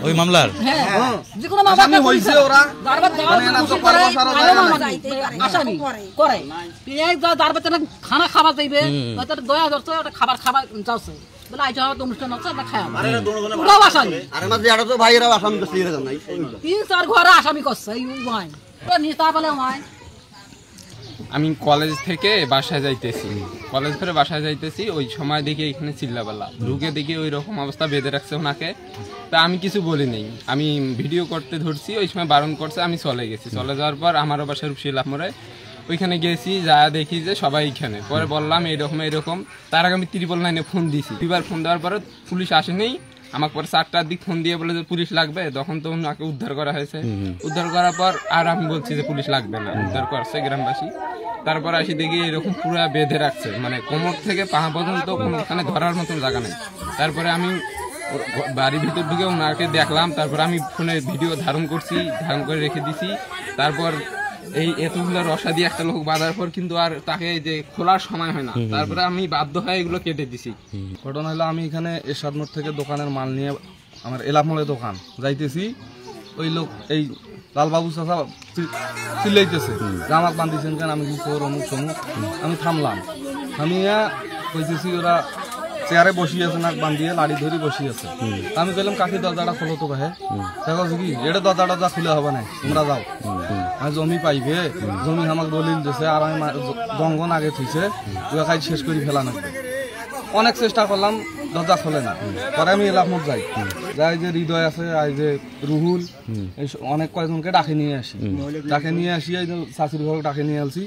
ওই মামলার খানা খাবার দিবে দয়া করছে খাবার খাবার যাচ্ছে অনুষ্ঠান হচ্ছে তিন চার ঘরে আসামি করছে আমি কলেজ থেকে বাসায় যাইতেছি ওই সময় দেখি এখানে চিল্লাপাল্লা ঢুকে দেখি ওই রকম অবস্থা বেঁধে রাখছে ওনাকে। তা আমি কিছু বলি নেই, আমি ভিডিও করতে ধরছি, ওই সময় বারণ করছে, আমি চলে গেছি। চলে যাওয়ার পর আমারও বাসা রূপসীলামরে, ওইখানে গেছি, যা দেখি যে সবাই এখানে। পরে বললাম এইরকম। তার আগে আমি 999 ফোন দিছি। দুইবার ফোন দেওয়ার পরে পুলিশ আসেনি। আমাকে পরে 4টার দিক ফোন দিয়ে বলে যে পুলিশ লাগবে, তখন তো ওনাকে উদ্ধার করা হয়েছে। উদ্ধার করার পর আর আমি বলছি যে পুলিশ লাগবে না, উদ্ধার করছে গ্রামবাসী। তারপর আসি দেখি এরকম পুরো বেঁধে রাখছে, মানে কোমর থেকে পা পর্যন্ত কোনোখানে ধরার মতন জায়গা নেই। তারপরে আমি বাড়ির ভিতর ঢুকে ওনাকে দেখলাম। তারপর আমি ফোনে ভিডিও ধারণ করে রেখে দিছি। তারপর এই এতগুলো রসা দিয়ে একটা লোক বাঁধার পর কিন্তু আর তাকে যে খোলার সময় হয় না, তারপরে আমি বাধ্য হয়ে এগুলো কেটে দিছি। ঘটনা হলো আমি এখানে এরশাদ মোড় থেকে দোকানের মাল নিয়ে আমার এলামোড়ে দোকান যাইতেছি। ওই লোক এই লালবাবু চাচা চিল্লাইতেছে, আমাকে বান্ধিছেন কেন? আমি কিছু অমুক সমুক। আমি থামলাম, থামিয়া কইতেছি ওরা চেয়ারে বসিয়ে আছে, নাক বান্ধিয়ে লাড়ি ধরে বসিয়ে আছে। আমি বললাম কাকি দরজাটা খোলো তো ভাই। দেখো কি এটা দরজাটা যা খুলে হবে না, তোমরা যাও। আমি জমি পাইবে, জমি আমাকে দলিল দিছে, আর আমি জঙ্গন আগে থুইছে, ওই কাজ শেষ করে ফেলা নাকবে। অনেক চেষ্টা করলাম, দরজা খোলে না। পরে আমি এলামোড় যাই যে হৃদয় আছে, আর যে রুহুল, এই অনেক কয়েকজনকে ডাকে নিয়ে আসি এই শাশুড়ি ঘর ডাকে নিয়ে আসি।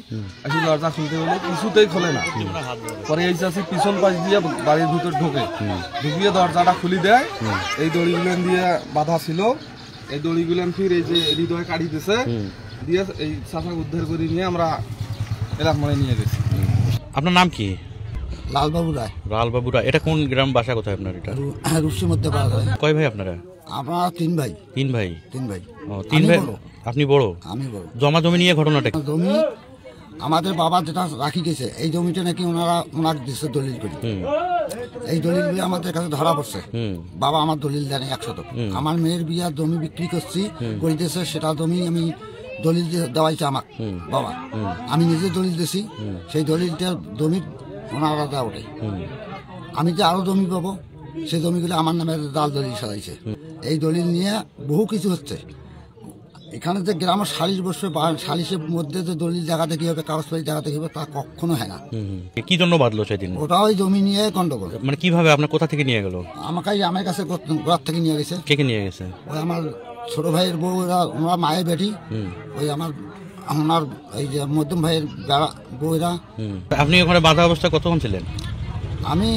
দরজা খুলতে হলে কিছুতেই খোলে না। পরে এই চাষি পিছন পাশ দিয়ে বাড়ির ভিতর ঢুকিয়ে দরজাটা খুলি দেয়। এই দড়িগুলো দিয়ে বাঁধা ছিল, এই দড়িগুলো ফির এই যে হৃদয় কাটি দিছে দিয়ে এই চাষা উদ্ধার করে নিয়ে আমরা এলামোড়ে নিয়ে গেছি। আপনার নাম কি? লালবাবু রায়। লালবাবু রায়। এটা কোন গ্রাম, বাসা কোথায় আপনার? এটা রূপসীর মধ্যে পাওয়া যায়। কয় ভাই আপনারা? আপনারা তিন ভাই। তিন ভাই? ও, তিন ভাই। আপনি বড়? আমি বড়। জমা জমি নিয়ে ঘটনাটা? জমি আমাদের বাবা যেটা রাখি গেছে, এই জমিটা নাকি ওনাকে দিচ্ছে দলিল করে। এই দলিলগুলো আমাদের কাছে ধরা পড়ছে। বাবা আমার দলিল দেয় 100। আমার মেয়ের বিয়া জমি বিক্রি করছি করিতেছে, সেটা জমি আমি দলিল দেওয়াইছে আমার বাবা। আমি নিজে দলিল দিছি, সেই দলিলটা জমির ওনারা দেওয়া ওঠে। আমি যে আরো জমি পাবো, সেই জমিগুলো আমার নামে জাল দলিল সাজাইছে। এই দলিল নিয়ে বহু কিছু হচ্ছে। এখানে যে গ্রামের সালিশ বসবে, সালিশের মধ্যে যে দলিল জায়গাতে কি হবে, কাগজপাতি জায়গাতে কি হবে, তা কখনো হয় না। কি জন্য বাঁধলো সেদিন? ওটা ওই জমি নিয়ে গন্ডগোল। মানে কিভাবে, আপনার কোথা থেকে নিয়ে গেল? আমার কাছে ঘর থেকে নিয়ে গেছে। কে নিয়ে গেছে? ওই আমার ছোট ভাইয়ের বউ, ওরা মায়ের বেটি, ওই আমার এই যে মধ্যম ভাইয়ের বউরা। আপনি ওখানে বাঁধা অবস্থা কতক্ষণ ছিলেন? আমি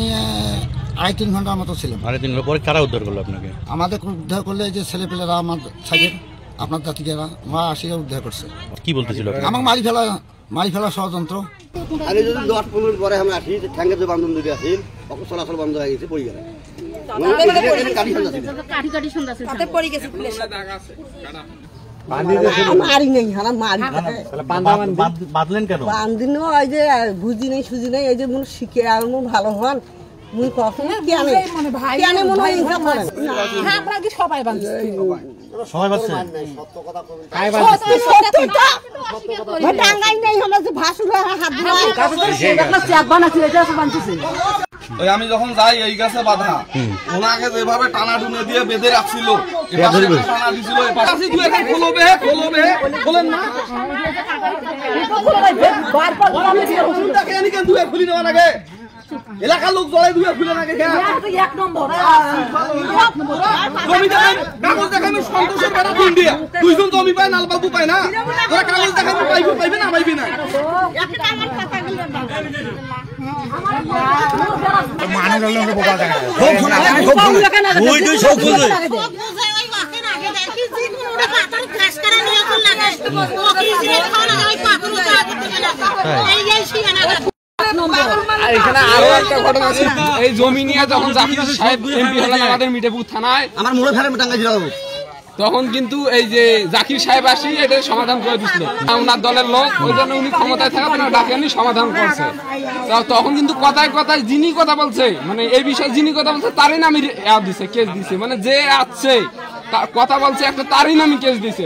2.5-3 ঘন্টার মতো ছিলাম। 2.5 পরে কারা উদ্ধার করলো আপনাকে? আমাদের উদ্ধার করলে এই যে ছেলেপেলেরা, আমার সাইডের আপনার জাতিকেরা, ওরা আসিয়া উদ্ধার করছে। কি বলতেছিল? আমাকে মারি ফেলা ষড়যন্ত্র। আমি যদি 10-15 মিনিট পরে আমরা আসি, ঠ্যাঙ্গের যে বান্ধব যদি আসিল, চলাচল বন্ধ হয়ে গেছে, পড়ে গেল। বাঁধলেন কেন? বান্ধিন ওই যে বুঝি নেই সুজি নেই, এই যে মনে শিখে আর মনে ভালো হন মুই কখন কেন মনে হয় সবাই বাঁধছে। সবাই বাঁধছে? আমি যখন যাই এই গাছে বাঁধা, ওনাকে যেভাবে টানা টুনে দিয়ে বেঁধে রাখছিল, টানা দিছিল, খুলি নেওয়া লাগে এলাকার লোক জড়াই দুয়ে খুলে নাকি কাগজ দেখাবি সন্তোষের বেড়া দিন দিয়ে দুইজন জমি পায়, লালবাবু পায় না। ওরা কাগজ দেখাবি পাইবে না পাইবি না। এখানে আরো একটা ঘটনা আছে। এই জমি নিয়ে যখন জাকির সাহেব এমপি হলেন আমাদের মিঠাপুর থানায়, আমার মোড়ে ফেলে টাঙ্গাই ছিল তখন কিন্তু এই যে জাকির সাহেব আসি এটা সমাধান করে দিচ্ছিল, ওনার দলের লোক, ওই জন্য উনি ক্ষমতায় থাকা ডাকে আনি সমাধান করছে। তখন কিন্তু কথায় কথায় যিনি কথা বলছে, মানে এই বিষয়ে যিনি কথা বলছে তারই নামে দিছে, কেস দিছে, মানে যে আসছে কথা বলছে একটা তারই নামে কেস দিছে।